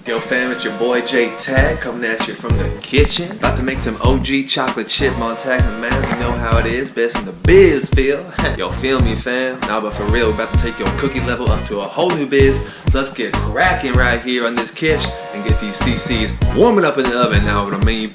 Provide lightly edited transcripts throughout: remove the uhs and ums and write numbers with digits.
Yo fam, it's your boy J Tag coming at you from the kitchen. About to make some OG chocolate chip Montagna Mounds. You know how it is, best in the biz, feel. Yo, feel me fam. Nah, but for real, we're about to take your cookie level up to a whole new biz. So let's get cracking right here on this kitch and get these CCs warming up in the oven. Now what I mean,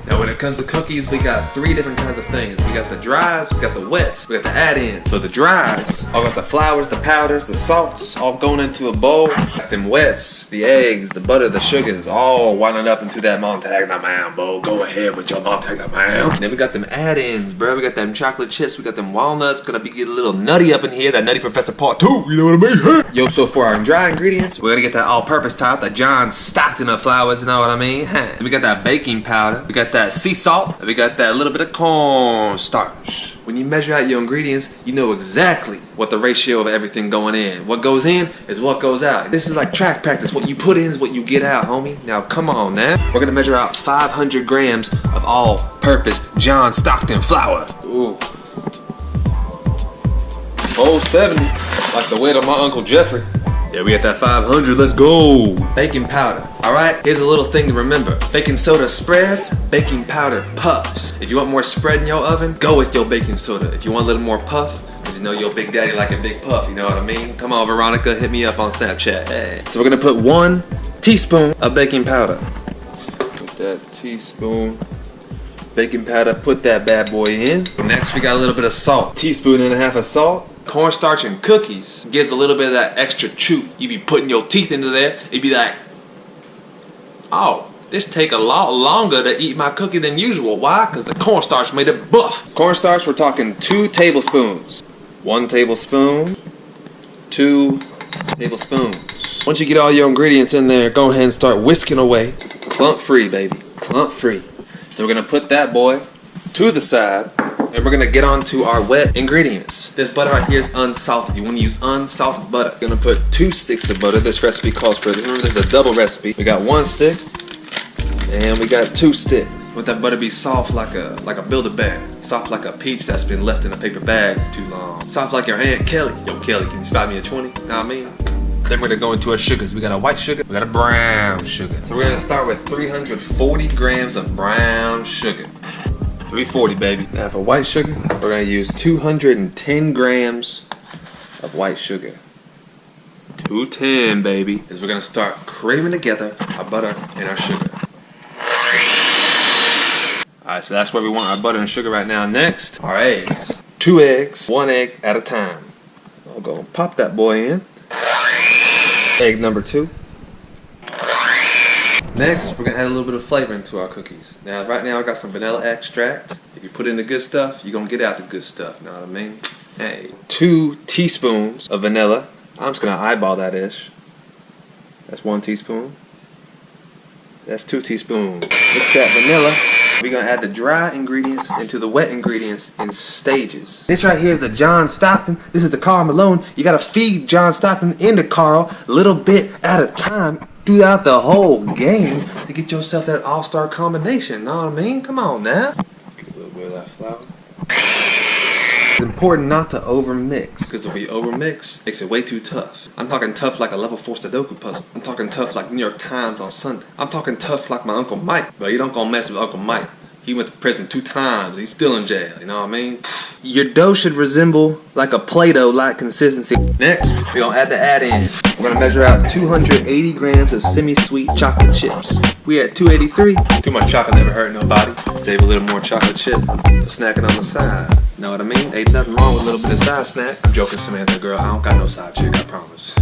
now when it comes to cookies, we got three different kinds of things. We got the dries, we got the wets, we got the add-ins. So the dries, all got the flours, the powders, the salts, all going into a bowl. Got them wets, the eggs, the butter, the sugars, all winding up into that Montagna Mound bowl. Go ahead with your Montagna Mound. And then we got them add-ins, bro. We got them chocolate chips, we got them walnuts. Gonna be getting a little nutty up in here. That Nutty Professor Part 2, you know what I mean? Yo, so for our dry ingredients, we're gonna get that all-purpose type, the John Stockton of flours, you know what I mean? We got that baking powder, we got that sea salt, we got that little bit of corn starch. When you measure out your ingredients, you know exactly what the ratio of everything going in. What goes in is what goes out. This is like track practice. What you put in is what you get out, homie. Now come on now. We're gonna measure out 500 grams of all-purpose John Stockton flour. Ooh. Oh, 70, like the weight of my Uncle Jeffrey. Yeah, we at that 500, let's go. Baking powder, all right? Here's a little thing to remember. Baking soda spreads, baking powder puffs. If you want more spread in your oven, go with your baking soda. If you want a little more puff, because you know your big daddy like a big puff, you know what I mean? Come on, Veronica, hit me up on Snapchat. Hey. So we're gonna put 1 teaspoon of baking powder. Put that teaspoon baking powder, put that bad boy in. Next, we got a little bit of salt. 1.5 teaspoons of salt. Cornstarch and cookies gives a little bit of that extra chew. You be putting your teeth into there, it'd be like, oh, this take a lot longer to eat my cookie than usual. Why? Because the cornstarch made it buff. Cornstarch, we're talking 2 tablespoons. 1 tablespoon, 2 tablespoons. Once you get all your ingredients in there, go ahead and start whisking away. Clump free, baby, clump free. So we're gonna put that boy to the side. And we're gonna get on to our wet ingredients. This butter right here is unsalted. You wanna use unsalted butter. We're gonna put 2 sticks of butter. This recipe calls for, remember this is a double recipe. We got 1 stick, and we got 2 sticks. Want that butter be soft like a Build-A-Bear. Soft like a peach that's been left in a paper bag for too long. Soft like your Aunt Kelly. Yo, Kelly, can you spot me a 20? Know what I mean? Then we're gonna go into our sugars. We got a white sugar, we got a brown sugar. So we're gonna start with 340 grams of brown sugar. 340, baby. Now for white sugar, we're gonna use 210 grams of white sugar. 210, baby. Because we're gonna start creaming together our butter and our sugar. Alright, so that's where we want our butter and sugar right now. Next, our eggs. 2 eggs, 1 egg at a time. I'll go pop that boy in. Egg number 2. Next, we're gonna add a little bit of flavor into our cookies. Now, right now I got some vanilla extract. If you put in the good stuff, you're gonna get out the good stuff, you know what I mean? Hey. 2 teaspoons of vanilla. I'm just gonna eyeball that ish. That's 1 teaspoon. That's 2 teaspoons. Mix that vanilla. We're gonna add the dry ingredients into the wet ingredients in stages. This right here is the John Stockton. This is the Carl Malone. You gotta feed John Stockton into Carl a little bit at a time throughout the whole game to get yourself that all-star combination. Know what I mean? Come on now. Get a little bit of that flour. It's important not to overmix, because if we overmix, it makes it way too tough. I'm talking tough like a level 4 Sudoku puzzle. I'm talking tough like New York Times on Sunday. I'm talking tough like my Uncle Mike. But you don't go mess with Uncle Mike. He went to prison 2 times. He's still in jail. You know what I mean? Your dough should resemble like a Play-Doh like consistency. Next, we're gonna add the add-in. We're gonna measure out 280 grams of semi-sweet chocolate chips. We at 283. Too much chocolate never hurt nobody. Save a little more chocolate chip for snacking on the side. Know what I mean? Ain't nothing wrong with a little bit of side snack. I'm joking, Samantha, girl. I don't got no side chick, I promise.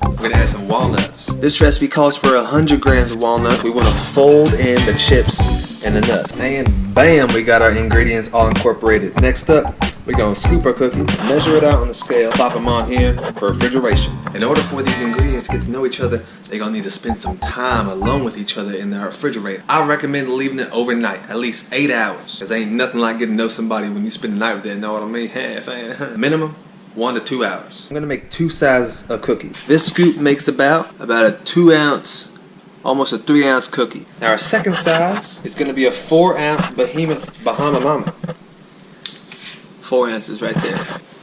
We're gonna add some walnuts. This recipe calls for 100 grams of walnut. We wanna fold in the chips and the nuts. And bam, we got our ingredients all incorporated. Next up, we're gonna scoop our cookies, measure it out on the scale, pop them on here for refrigeration. In order for these ingredients to get to know each other, they're gonna need to spend some time alone with each other in the refrigerator. I recommend leaving it overnight, at least 8 hours. Cause ain't nothing like getting to know somebody when you spend the night with them, know what I mean? Minimum 1 to 2 hours. I'm gonna make 2 sizes of cookies. This scoop makes about a 2 ounce, almost a 3 ounce cookie. Now our second size is gonna be a 4 ounce behemoth Bahama Mama. 4 ounces right there.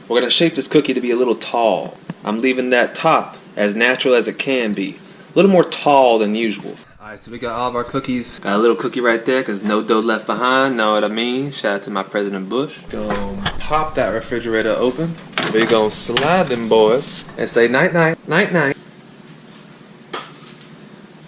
We're gonna shape this cookie to be a little tall. I'm leaving that top as natural as it can be. little more tall than usual. Alright, so we got all of our cookies. Got a little cookie right there because no dough left behind. Know what I mean? Shout out to my President Bush. Gonna pop that refrigerator open. We're gonna slide them boys and say night night, night night.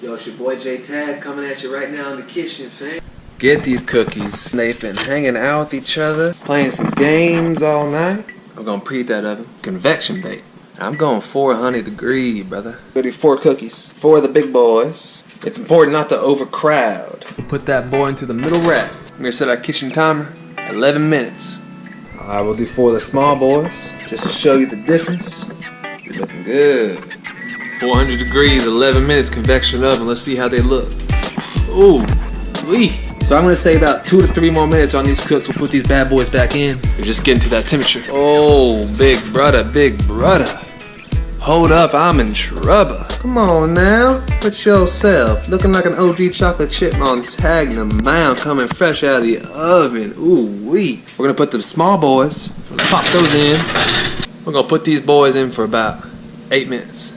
Yo, it's your boy J Tag coming at you right now in the kitchen, fam. Get these cookies. They've been hanging out with each other, playing some games all night. I'm gonna preheat that oven. Convection bake. I'm going 400 degrees, brother. 34 cookies. 4 of the big boys. It's important not to overcrowd. Put that boy into the middle rack. I'm gonna set our kitchen timer 11 minutes. Alright, we'll do 4 of the small boys just to show you the difference. You're looking good. 400 degrees, 11 minutes, convection oven. Let's see how they look. Ooh, wee. So I'm gonna say about 2 to 3 more minutes on these cooks. We'll put these bad boys back in. We're just getting to that temperature. Oh, big brother, big brother. Hold up, I'm in trouble. Come on now, put yourself. Looking like an OG chocolate chip Montagna Mounds coming fresh out of the oven. Ooh wee. We're gonna put the small boys, pop those in. We're gonna put these boys in for about 8 minutes.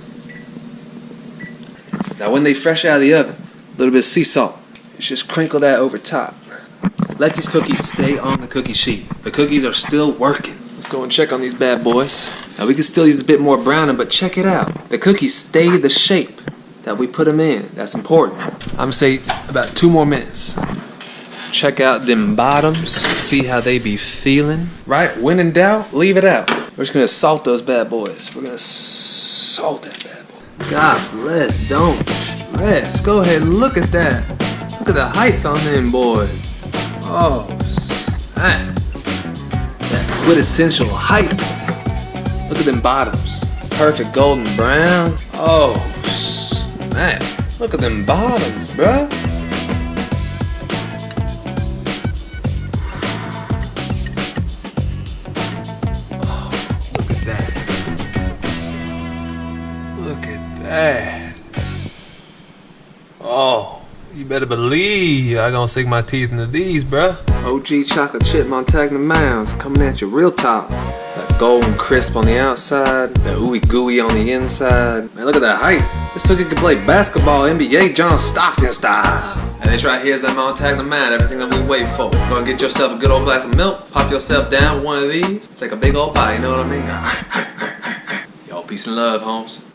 Now when they fresh out of the oven, a little bit of sea salt. Just crinkle that over top. Let these cookies stay on the cookie sheet. The cookies are still working. Let's go and check on these bad boys. Now we can still use a bit more browning, but check it out. The cookies stay the shape that we put them in. That's important. I'm gonna say about 2 more minutes. Check out them bottoms. See how they be feeling. Right, when in doubt, leave it out. We're just gonna salt those bad boys. We're gonna salt that bad boy. God bless, don't stress. Go ahead and look at that. Look at the height on them boys. Oh, snap. That quintessential height. Look at them bottoms. Perfect golden brown. Oh, snap. Look at them bottoms, bruh. Oh, look at that. Look at that. Oh. You better believe I gonna sink my teeth into these, bruh. OG chocolate chip Montagna Mounds coming at you real top. That golden crisp on the outside, that ooey gooey on the inside. Man, look at that height. This cookie can play basketball, NBA, John Stockton style. And this right here is that Montagna Mounds, everything that we wait for. Go and get yourself a good old glass of milk, pop yourself down with one of these, take a big old bite, you know what I mean? Y'all peace and love, homes.